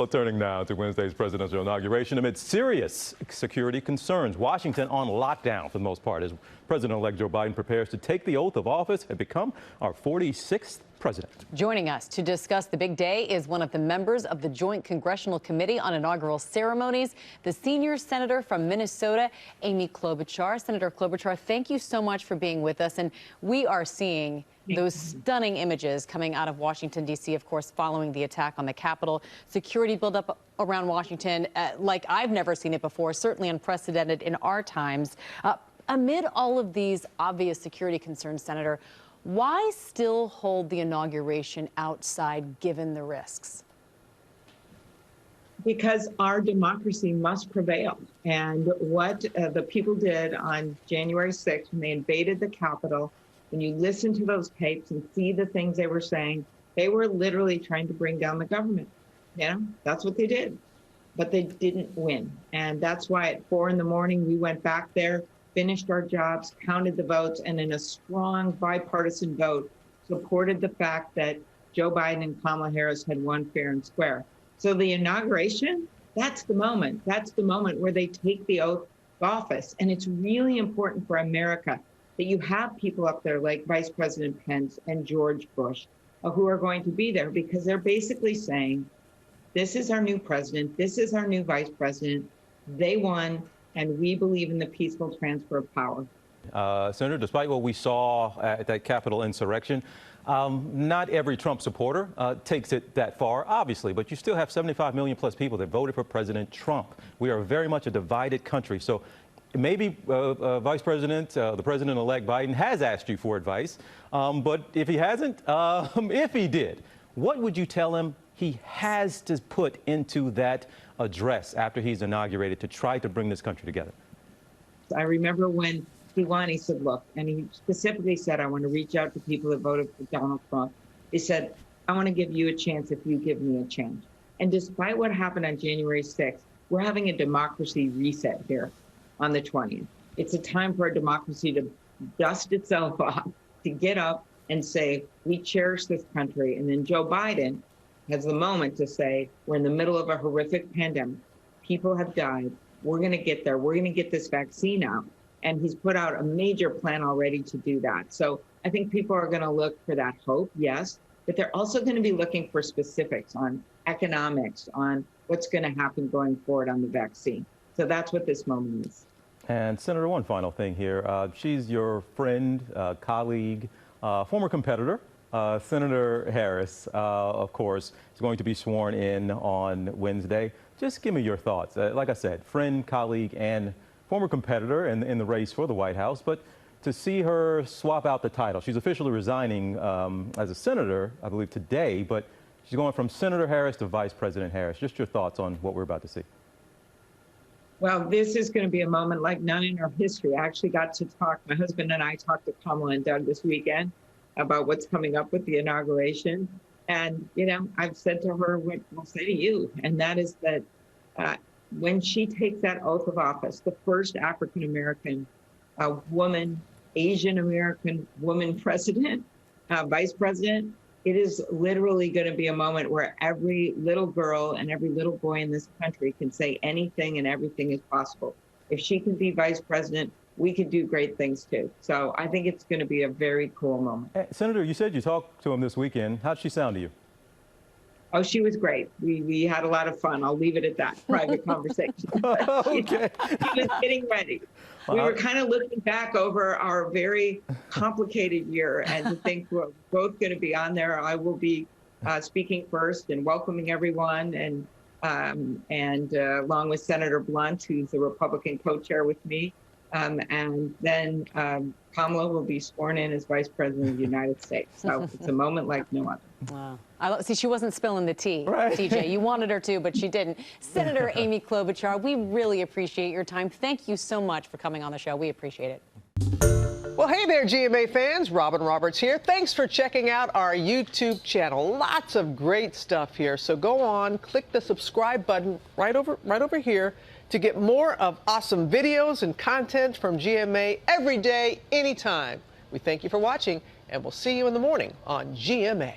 Well, turning now to Wednesday's presidential inauguration amid serious security concerns. Washington on lockdown for the most part as President-elect Joe Biden prepares to take the oath of office and become our 46th president. Joining us to discuss the big day is one of the members of the Joint Congressional Committee on Inaugural Ceremonies, the senior senator from Minnesota, Amy Klobuchar. Senator Klobuchar, thank you so much for being with us. And we are seeing those stunning images coming out of Washington, D.C., of course, following the attack on the Capitol. Security buildup around Washington like I've never seen it before, certainly unprecedented in our times. Amid all of these obvious security concerns, Senator, why still hold the inauguration outside given the risks? Because our democracy must prevail. And what the people did on January 6th when they invaded the Capitol, when you listen to those tapes and see the things they were saying, they were literally trying to bring down the government. Yeah, that's what they did. But they didn't win. And that's why at 4 in the morning, we went back there, finished our jobs, counted the votes, and in a strong bipartisan vote, supported the fact that Joe Biden and Kamala Harris had won fair and square. So the inauguration, that's the moment. That's the moment where they take the oath of office. And it's really important for America that you have people up there like Vice President Pence and George Bush who are going to be there because they're basically saying, this is our new president, this is our new vice president, they won, and we believe in the peaceful transfer of power. Senator, despite what we saw at that Capitol insurrection, not every Trump supporter takes it that far, obviously, but you still have 75 million plus people that voted for President Trump. We are very much a divided country. So maybe Vice President, the President-elect Biden has asked you for advice, but if he hasn't, if he did, what would you tell him he has to put into that address after he's inaugurated to try to bring this country together? I remember when he won, he said, look, and he specifically said, I want to reach out to people that voted for Donald Trump. He said, I want to give you a chance if you give me a chance. And despite what happened on January 6th, we're having a democracy reset here on the 20th. It's a time for our democracy to dust itself off, to get up and say, we cherish this country. And then Joe Biden has the moment to say, we're in the middle of a horrific pandemic. People have died. We're going to get there. We're going to get this vaccine out. And he's put out a major plan already to do that. So I think people are going to look for that hope, yes, but they're also going to be looking for specifics on economics, on what's going to happen going forward on the vaccine. So that's what this moment is. And Senator, one final thing here. She's your friend, colleague, former competitor. Senator Harris, of course, is going to be sworn in on Wednesday. Just give me your thoughts. Like I said, friend, colleague, and former competitor in the race for the White House. But to see her swap out the title, she's officially resigning as a senator, I believe, today. But she's going from Senator Harris to Vice President Harris. Just your thoughts on what we're about to see. Well, this is going to be a moment like none in our history. I actually got to talk, my husband and I talked to Kamala and Doug this weekend about what's coming up with the inauguration. And, you know, I've said to her what I'll say to you, and that is that when she takes that oath of office, the first African-American woman, Asian-American woman president, vice president, it is literally going to be a moment where every little girl and every little boy in this country can say anything and everything is possible. If she can be vice president, we could do great things too. So I think it's going to be a very cool moment. Senator, you said you talked to him this weekend. How'd she sound to you? Oh, she was great. We had a lot of fun. I'll leave it at that. Private conversation. Okay. She was getting ready. We were kind of looking back over our very complicated year and to think we're both going to be on there. I will be speaking first and welcoming everyone and along with Senator Blunt, who's the Republican co-chair with me. And then Kamala will be sworn in as Vice President of the United States. So it's a moment like no other. Wow. See, she wasn't spilling the tea, right. TJ. You wanted her to, but she didn't. Senator Amy Klobuchar, we really appreciate your time. Thank you so much for coming on the show. We appreciate it. Well, hey there, GMA fans. Robin Roberts here. Thanks for checking out our YouTube channel. Lots of great stuff here. So go on, click the subscribe button right over here to get more of awesome videos and content from GMA every day, anytime. We thank you for watching, and we'll see you in the morning on GMA.